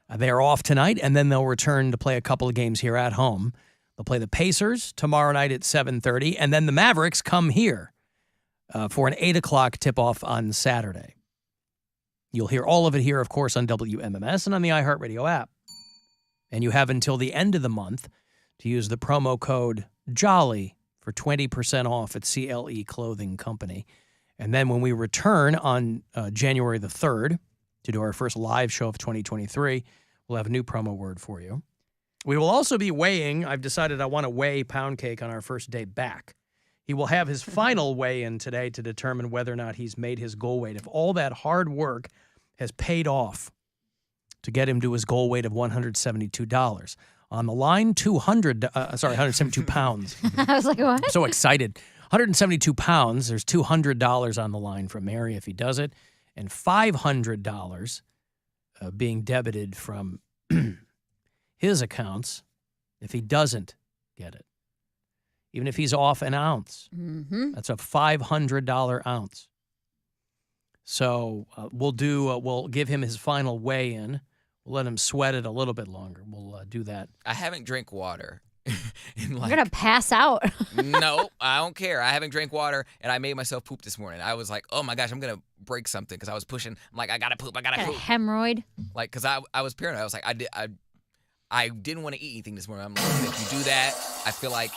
They're off tonight, and then they'll return to play a couple of games here at home. They'll play the Pacers tomorrow night at 7:30, and then the Mavericks come here for an 8 o'clock tip-off on Saturday. You'll hear all of it here, of course, on WMMS and on the iHeartRadio app. And you have until the end of the month to use the promo code JOLLY for 20% off at CLE Clothing Company. And then when we return on January the 3rd to do our first live show of 2023, we'll have a new promo word for you. We will also be weighing. I've decided I want to weigh Poundcake on our first day back. He will have his final weigh-in today to determine whether or not he's made his goal weight. If all that hard work has paid off to get him to his goal weight of $172. On the line, 172 pounds. I was like, what? I'm so excited. 172 pounds. There's $200 on the line from Mary if he does it, and $500 being debited from his accounts if he doesn't get it. Even if he's off an ounce. Mm-hmm. That's a $500 ounce. So we'll give him his final weigh-in. We'll let him sweat it a little bit longer. We'll do that. I haven't drank water. You're going to pass out. No, I don't care. I haven't drank water, and I made myself poop this morning. I was like, oh, my gosh, I'm going to break something because I was pushing. I'm like, I got to poop. Got a hemorrhoid. Like, because I was paranoid. I was like, I didn't want to eat anything this morning. I'm like, if you do that, I feel like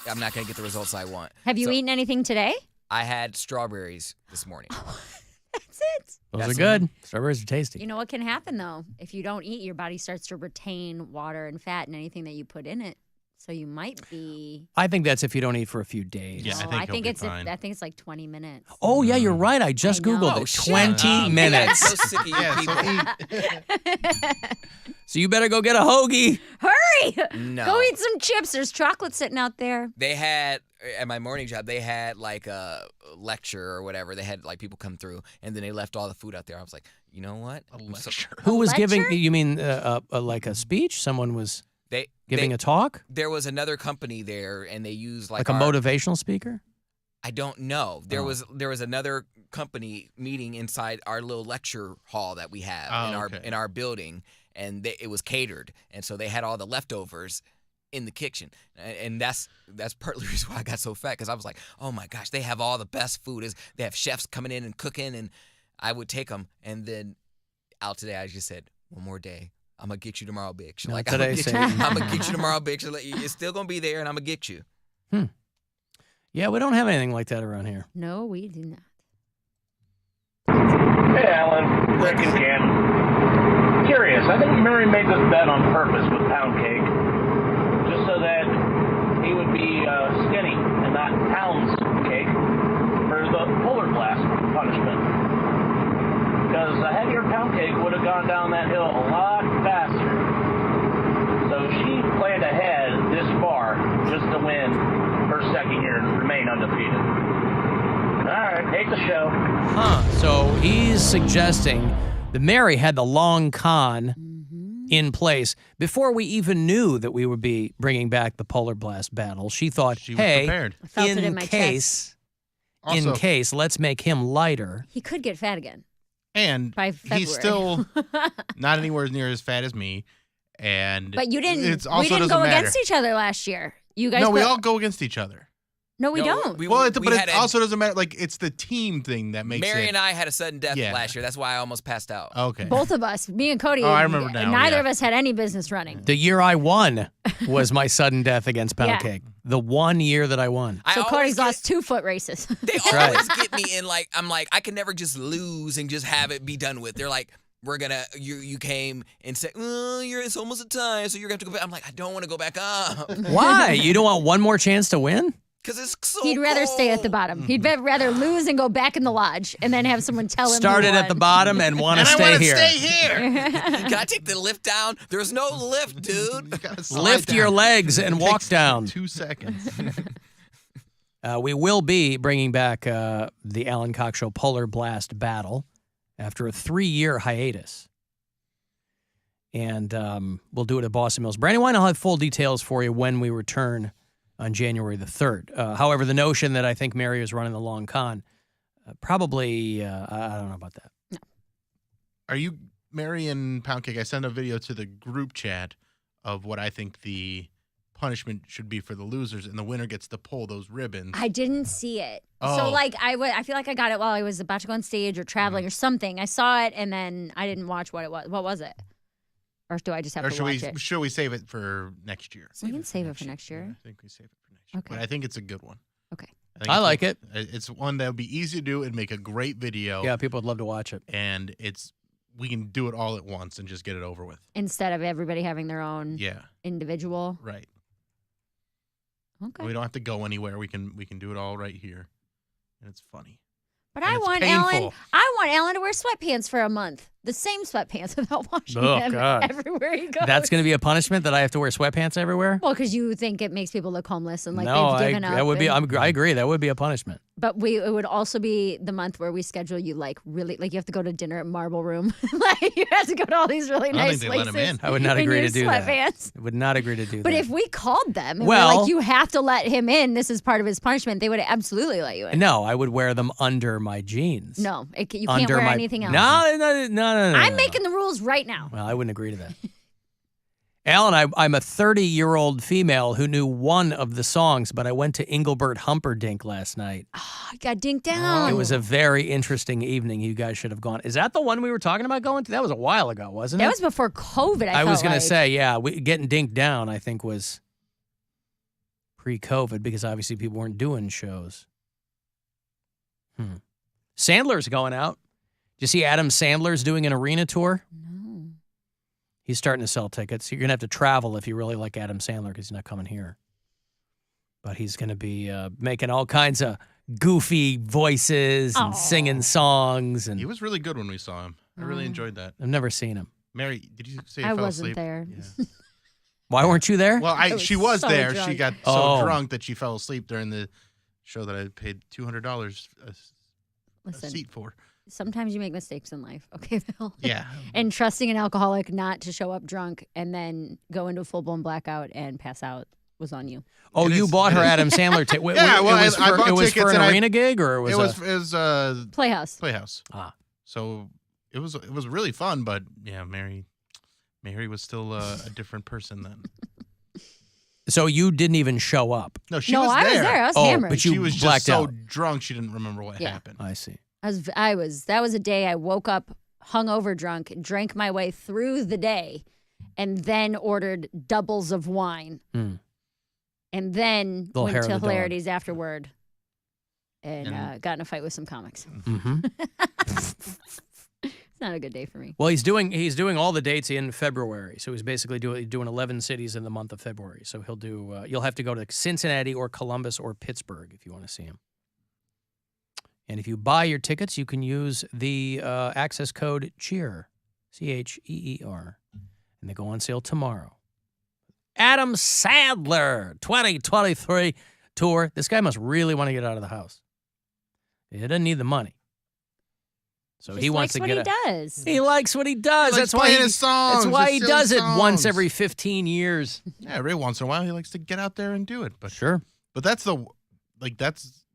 I'm not going to get the results I want. Have you eaten anything today? I had strawberries this morning. That's it. Those are good. Strawberries are tasty. You know what can happen, though? If you don't eat, your body starts to retain water and fat and anything that you put in it. So you might be. I think that's if you don't eat for a few days. Yeah, I think it's like 20 minutes. Oh, yeah, you're right. I just Googled it. 20 minutes. I'm so sick of you people. So you better go get a hoagie. Hurry! No. Go eat some chips. There's chocolate sitting out there. They had, at my morning job, they had like a lecture or whatever. They had like people come through, and then they left all the food out there. I was like, you know what? A lecture. Who was lecture? giving, you mean like a speech? Someone was giving a talk? There was another company there, and they used like a motivational speaker? I don't know. There was another company meeting inside our little lecture hall that we have in our building, and it was catered, and so they had all the leftovers in the kitchen, and that's partly the reason why I got so fat, because I was like, oh my gosh, they have all the best food. They have chefs coming in and cooking, and I would take them, and then out today I just said, one more day. I'm going to get you tomorrow, bitch. Like, I'm going to get you tomorrow, bitch. It's still going to be there, and I'm going to get you. Yeah, we don't have anything like that around here. No, we do not. Hey, Alan. Rick and Ken. Curious. I think Murray made this bet on purpose with Poundcake, just so that he would be skinny and not Pounds Cake for the polar blast punishment. Because a heavier Poundcake would have gone down that hill a lot faster. So she planned ahead this far just to win her second year and remain undefeated. All right, hate the show. So he's suggesting that Mary had the long con in place before we even knew that we would be bringing back the Polar Blast battle. She thought, she was hey, prepared. I felt it in my chest. In case, let's make him lighter. He could get fat again. And by February. He's still not anywhere near as fat as me. But you didn't. We didn't go against each other last year. You guys. No, we all go against each other. No, we don't. But it also doesn't matter. Like, it's the team thing that makes Mary it. and I had a sudden death last year. That's why I almost passed out. Okay. Both of us, me and Cody. Oh, I remember now. Neither of us had any business running. The year I won was my sudden death against Poundcake. The 1 year that I won. So Cody's lost 2 foot races. They always get me in I'm like, I can never just lose and just have it be done with. They're like, you came and said, it's almost a tie, so you're going to have to go back. I'm like, I don't want to go back up. Why? You don't want one more chance to win? Because it's so He'd rather stay at the bottom. He'd rather lose and go back in the lodge and then have someone tell him Started at the bottom and want to stay here. Stay here. Can I take the lift down? There's no lift, dude. Lift your legs and walk down. 2 seconds. We will be bringing back the Alan Cox Show Polar Blast Battle after a 3-year hiatus. And we'll do it at Boston Mills. Brandywine, I'll have full details for you when we return on January the 3rd. However, the notion that I think Mary is running the long con, probably, I don't know about that. No. Are you Mary and Poundcake, I sent a video to the group chat of what I think the punishment should be for the losers, and the winner gets to pull those ribbons. I didn't see it. Oh. So, like, I feel like I got it while I was about to go on stage or traveling or something. I saw it, and then I didn't watch what it was. What was it? Or do I just have to watch it? Should we save it for next year? We can save it for next year. Yeah, I think we save it for next year. Okay. But I think it's a good one. Okay. I like it. It's one that would be easy to do and make a great video. Yeah, people would love to watch it. And we can do it all at once and just get it over with. Instead of everybody having their own individual. Right. Okay. We don't have to go anywhere. We can do it all right here. And it's funny. But And I it's want painful. Alan to wear sweatpants for a month. The same sweatpants without washing them everywhere he goes. That's going to be a punishment that I have to wear sweatpants everywhere? Well, because you think it makes people look homeless and like No, they've given up. that would be. I agree. That would be a punishment. But it would also be the month where we schedule you like really like you have to go to dinner at Marble Room. Like you have to go to all these really nice think they let places. him in. I would not agree to do sweatpants. that. I would not agree to do But that. if we called them and we're Well- like, you have to let him in, this is part of his punishment, they would absolutely let you in. No, I would wear them under my jeans. No, you can't wear anything else. No. I'm making the rules right now. Well, I wouldn't agree to that. Alan, I'm a 30-year-old female who knew one of the songs, but I went to Engelbert Humperdinck last night. Oh, I got dinked down. It was a very interesting evening. You guys should have gone. Is that the one we were talking about going to? That was a while ago, wasn't it? That was before COVID, I was going to say, yeah, getting dinked down, I think, was pre-COVID because obviously people weren't doing shows. Sandler's going out. Did you see Adam Sandler's doing an arena tour? No. He's starting to sell tickets. You're going to have to travel if you really like Adam Sandler because he's not coming here. But he's going to be making all kinds of goofy voices and singing songs. And He was really good when we saw him. I really enjoyed that. I've never seen him. Mary, did you say you I fell wasn't asleep? there. Yeah. Why weren't you there? Well, she was so there. drunk. She got so drunk that she fell asleep during the show that I paid $200 a seat for. Sometimes you make mistakes in life. Okay, Bill? Yeah. And trusting an alcoholic not to show up drunk and then go into a full-blown blackout and pass out was on you. Oh, you bought her Adam Sandler ticket. Yeah, well, it I bought was for tickets an and arena gig, or It was Playhouse. Playhouse. Ah. So it was really fun, but yeah, Mary was still a different person then. So you didn't even show up. No, she No, was I there. was there. I was Oh, hammered. but you She was just blacked so out. drunk she didn't remember what Yeah. happened. I see. That was a day I woke up hungover drunk, drank my way through the day, and then ordered doubles of wine. And then Little hair went of to the dog. Hilarities afterward and got in a fight with some comics. Mm-hmm. It's not a good day for me. Well, he's doing all the dates in February. So he's basically doing 11 cities in the month of February. So he'll do. You'll have to go to Cincinnati or Columbus or Pittsburgh if you want to see him. And if you buy your tickets, you can use the access code CHEER, CHEER, and they go on sale tomorrow. Adam Sandler 2023 tour. This guy must really want to get out of the house. He doesn't need the money. So Just he wants to likes get what he does. He likes what he does. He That's likes why playing his songs, That's why his he silly does it once songs. every 15 years. Yeah, every once in a while he likes to get out there and do it. But Sure. But that's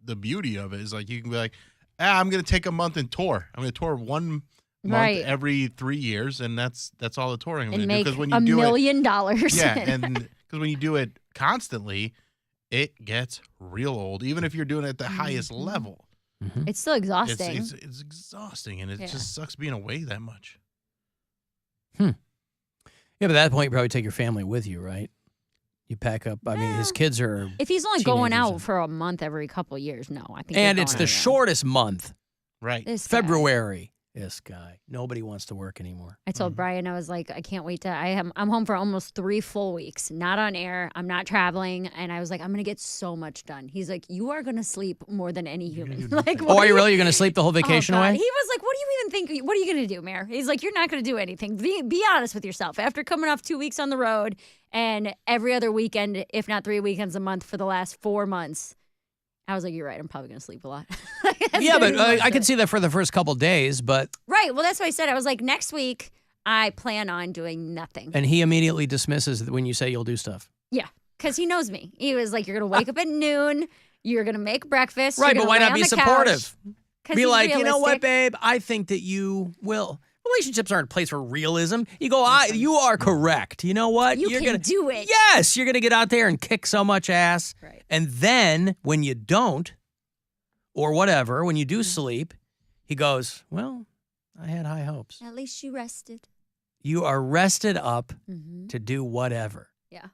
the beauty of it is like you can be like, I'm going to take a month and tour. I'm going to tour 1 month Right. every 3 years, and that's all the touring I'm And going to do. make Because when you $1 do million. it, yeah, and because when you do it constantly, it gets real old. Even if you're doing it at the highest level, It's still exhausting. it's exhausting, and it just sucks being away that much. Yeah, but at that point, you probably take your family with you, right? You pack up. I mean, his kids are. If he's only going teenagers out and- for a month every couple of years, no, I think. And he's it's going the out. shortest month, Right. This guy. February. This guy. Nobody wants to work anymore. I told Brian, I was like, I can't wait to. I'm home for almost 3 full weeks, not on air. I'm not traveling, and I was like, I'm gonna get so much done. He's like, you are gonna sleep more than any human. Like, Oh, are you really? You're going to sleep the whole vacation Oh, God. away? He was like, what do you even think? What are you going to do, Mayor? He's like, you're not going to do anything. Be honest with yourself. After coming off 2 weeks on the road and every other weekend, if not 3 weekends a month for the last 4 months, I was like, you're right. I'm probably going to sleep a lot. Yeah, but I could see that for the first couple days, but. Right. Well, that's what I said. I was like, next week, I plan on doing nothing. And he immediately dismisses when you say you'll do stuff. Yeah, because he knows me. He was like, you're going to wake up at noon. You're going to make breakfast. Right, you're but gonna why lay not on be the couch." supportive? 'Cause Be he's like, you know what, realistic. babe? I think that you will. Well, relationships aren't a place for realism. You go, you are correct. You know what? You're gonna do it. Yes, you're gonna get out there and kick so much ass. Right. And then when you don't, or whatever, when you do sleep, he goes, well, I had high hopes. At least you rested. You are rested up Mm-hmm. to do whatever. Yeah.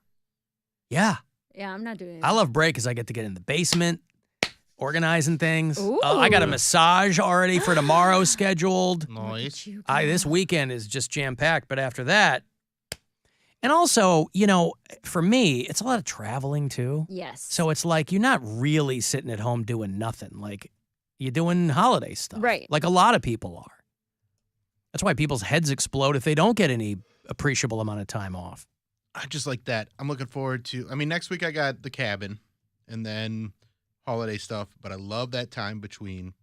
Yeah. Yeah, I'm not doing it. I love break because I get to get in the basement, organizing things. Ooh. I got a massage already for tomorrow scheduled. Nice. This weekend is just jam-packed, but after that, and also, for me, it's a lot of traveling too. Yes. So it's like you're not really sitting at home doing nothing. Like you're doing holiday stuff. Right. Like a lot of people are. That's why people's heads explode if they don't get any appreciable amount of time off. I just like that. I'm looking forward to, next week I got the cabin and then holiday stuff, but I love that time between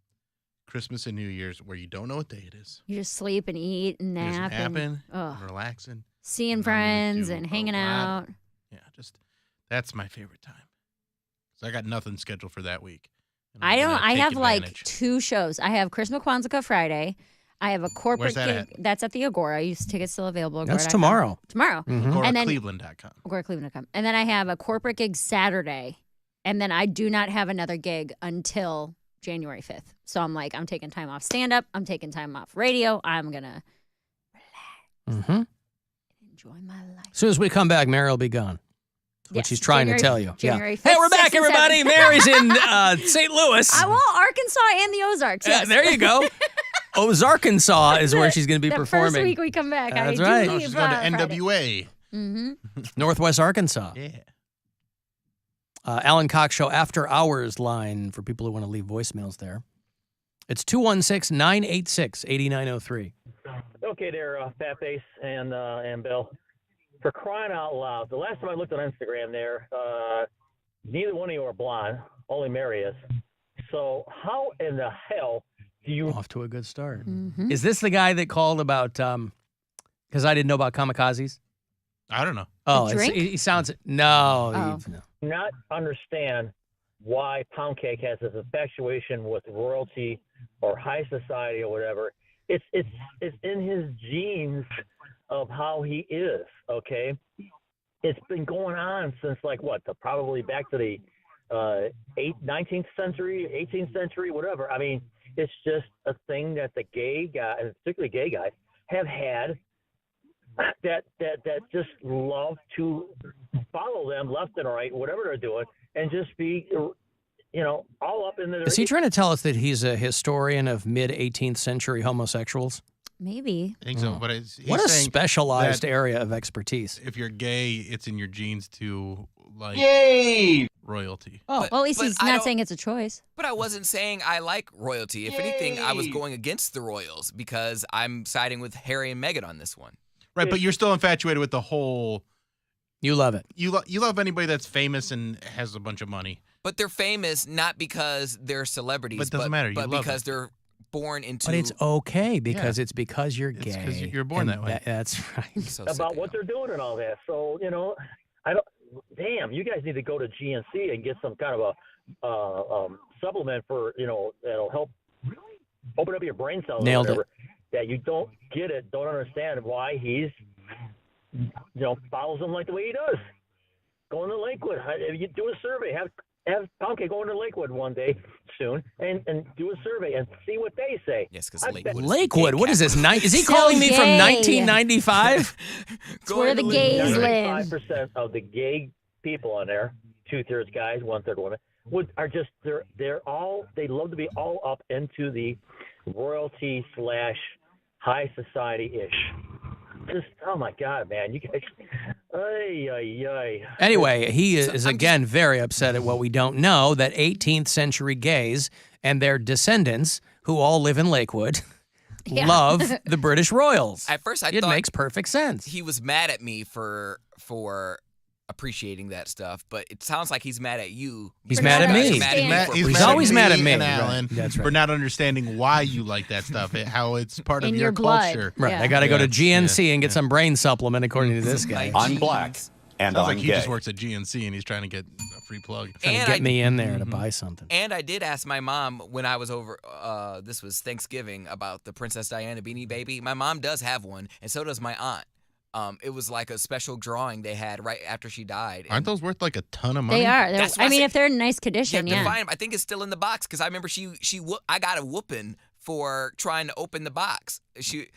Christmas and New Year's where you don't know what day it is. You just sleep and eat and You're nap. just napping and relaxing. seeing And I'm gonna friends do and a hanging lot. out. Yeah, that's my favorite time. So I got nothing scheduled for that week. And I I'm don't. gonna I take have like advantage. 2 shows. I have Christmas Kwanzaa Friday. I have a corporate Where's that gig. That's at the Agora. Tickets still available. That's Agora.com. tomorrow. Tomorrow. Mhm. And then- AgoraCleveland.com. AgoraCleveland.com. And then I have a corporate gig Saturday. And then I do not have another gig until January 5th. So I'm taking time off stand-up. I'm taking time off radio. I'm going to Mm-hmm. enjoy my life. As soon as we come back, Mary will be gone. What Yes, she's trying to tell you. January 5th, Hey, we're back, 6th, and everybody. 7th. Mary's in St. Louis. Arkansas and the Ozarks. Yes. There you go. Arkansas is where she's going to be the performing. first week we come back. That's I right. do Oh, leave, she's going to Friday. NWA. Mm-hmm. Northwest Arkansas. Yeah. Alan Cox Show After Hours line for people who want to leave voicemails there. It's 216-986-8903. Okay, there, Fat Face and Bill. For crying out loud, the last time I looked on Instagram there, neither one of you are blonde, only Mary is. So how in the hell do you... Off to a good start. Mm-hmm. Is this the guy that called about, because I didn't know about kamikazes? I don't know. Oh, drink? he sounds, no. Oh. No. not understand why Poundcake has this infatuation with royalty or high society or whatever? It's in his genes of how he is, okay? It's been going on since probably back to the 19th century, 18th century, whatever. I mean, it's just a thing that the gay guy, and particularly gay guys, have had that just love to follow them left and right, whatever they're doing, and just be, all up in the... Is he trying to tell us that he's a historian of mid-18th century homosexuals? Maybe. I think so. But he's What a saying specialized that area of expertise. if you're gay, it's in your genes to like royalty. Oh, Well, at least But he's I not don't- saying it's a choice. But I wasn't saying I like royalty. If anything, I was going against the royals because I'm siding with Harry and Meghan on this one. Right, but you're still infatuated with the whole... you love it. You love anybody that's famous and has a bunch of money. But they're famous not because they're celebrities, But it doesn't matter. You but love because it. they're born into... But it's okay because it's because you're gay. It's 'cause you're born And that way. That's right. I'm so sick about of what y'all. they're doing and all that. So, I don't... Damn, you guys need to go to GNC and get some kind of a supplement for, that'll help open up your brain cells Nailed or whatever. That you don't get it, don't understand why he's, follows him like the way he does. Go into Lakewood. You do a survey. Have Poundcake go into Lakewood one day soon and do a survey and see what they say. Yes, because I Lakewood. bet- is the Lakewood, gay what is this? capital. Is he So calling me from gay. 1995? It's where the gays live. 95% of the gay people on there, 2/3 guys, 1/3 women, are just they love to be all up into the royalty / high society ish. Just oh my god, man, you guys, ay. Anyway, he is again very upset at what we don't know, that 18th century gays and their descendants, who all live in Lakewood, Yeah. love the British royals. At first, I It thought makes perfect sense. he was mad at me for appreciating that stuff, but it sounds like he's mad at you. He's For mad not at me. understanding. He's always mad at me. and Right, Alan that's right. for not understanding why you like that stuff, how it's part In of your blood. culture. Right. Yeah. I got to go to Yeah, GNC and get some brain supplement, according to this guy. I'm black. and Sounds I'm like he gay. just works at GNC and he's trying to get a free plug. Trying to get me in there to buy something. And I did ask my mom when I was over, this was Thanksgiving, about the Princess Diana Beanie Baby. My mom does have one, and so does my aunt. It was like a special drawing they had right after she died. Aren't those worth like a ton of money? They are. That's what I I mean, said. if they're in nice condition, You have yeah. to find 'em. I think it's still in the box because I remember I got a whooping for trying to open the box.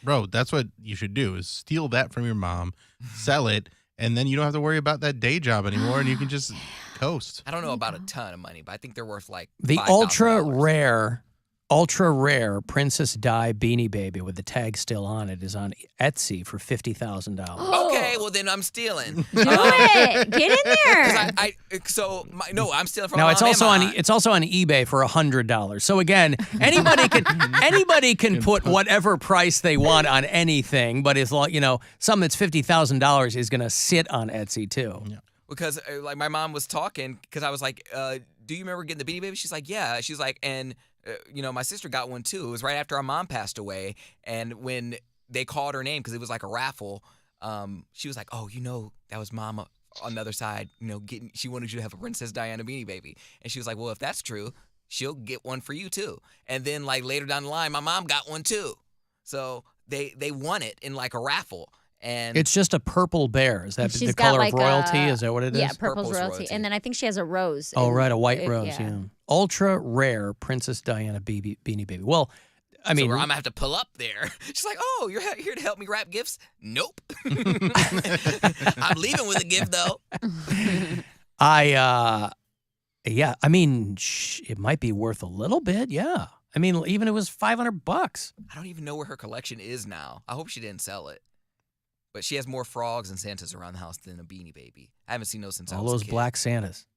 Bro, that's what you should do is steal that from your mom, sell it, and then you don't have to worry about that day job anymore, and you can just coast. I don't know about a ton of money, but I think they're worth like The $5,000. ultra rare Princess Di Beanie Baby with the tag still on it is on Etsy for $50,000. Okay, well then I'm stealing. Do it. Get in there. I'm stealing from Now my it's mom also and on my it's also on eBay for $100. So again, anybody can put whatever price they want on anything, but it's like, something that's $50,000 is going to sit on Etsy too. Yeah. Because like my mom was talking because I was like, do you remember getting the Beanie Baby? She's like, yeah. She's like, and my sister got one too. It was right after our mom passed away, and when they called her name because it was like a raffle, she was like, oh, that was Mama on the other side. She wanted you to have a Princess Diana Beanie Baby, and she was like, well, if that's true, she'll get one for you too. And then like later down the line, my mom got one too. So they won it in like a raffle. And It's just a purple bear. Is that She's the got color like of royalty? Is that what it is? Yeah, purple's Purple's royalty. royalty. And then I think she has a rose. Oh, right, a white it- rose, yeah. Ultra rare Princess Diana Beanie Baby. Well, I mean, so I'm gonna have to pull up there. She's like, "Oh, you're here to help me wrap gifts?" Nope. I'm leaving with a gift though. yeah, I mean, it might be worth a little bit, yeah. I mean, even if it was $500. I don't even know where her collection is now. I hope she didn't sell it. But she has more frogs and Santas around the house than a Beanie Baby. I haven't seen those since I All was those a kid. black Santas.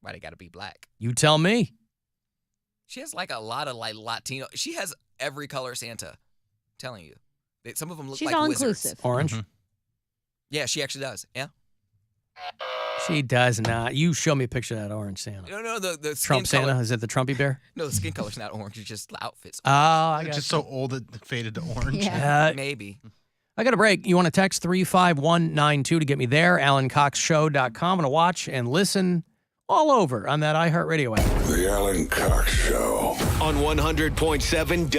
Why they gotta be black? You tell me. She has like a lot of like Latino. She has every color Santa. I'm telling you, some of them look She's like all wizards. inclusive. Orange? Yeah, she actually does. Yeah. She does not. You show me a picture of that orange Santa. No, the Trump skin Santa? color. Is it the Trumpy bear? No, the skin color's not orange. It's just the outfits. Oh, I It's got just so old it faded to orange. Yeah. Maybe. I got a break. You want to text 35192 to get me there, AlanCoxShow.com, and watch and listen all over on that iHeartRadio app. The Alan Cox Show. On 100.7